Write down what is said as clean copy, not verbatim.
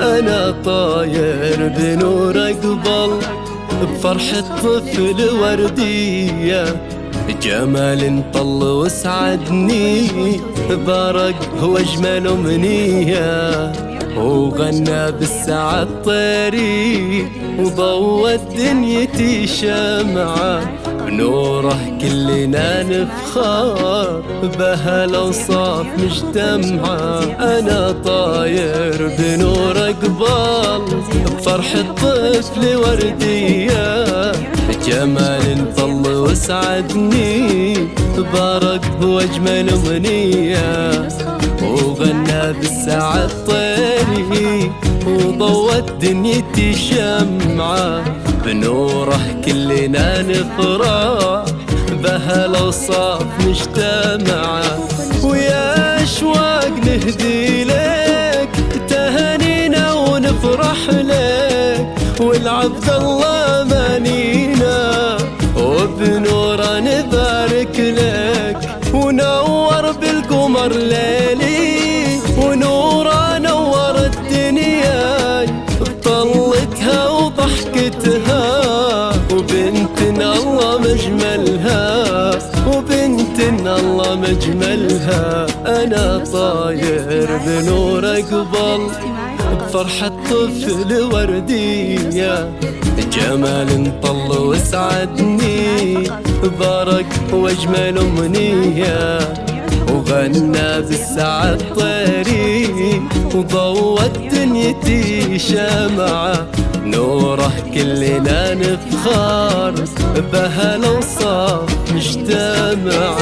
أنا طاير بنور أقبل بفرحة طفل وردية، جمال طل وسعدني بارق هو أجمل أمنية، وغنى بالسعد طيري وضوت دنيتي شمعة، بنوره كلنا نفخر بهالأوصاف مجتمعة. أنا طاير بنور أقبل بفرحة طفل وردية، جمال طل وسعدني بارق هو أجمل أمنية، وغنى بالسعد طيري وضوت دنيتي شمعة، بنوره كلنا نفرح بهالأوصاف مجتمعة. ويا أشواق نهدي لك تهانينا ونفرح لك، والعبد الله مانينا وبنوره نبارك لك، ونور بالقمر ليلي ونوره نور الدنيا بطلتها وضحكتها، وبنتنا الله مجملها، وبنتنا الله مجملها. أنا طاير بنور أقبل بفرحة طفل وردية، جمال طل وسعدني بارق وأجمل أمنية، وغنى بالسعد طيري وضوت دنيتي شمعة، نوره كلنا نفخر بهالأوصاف مجتمعة.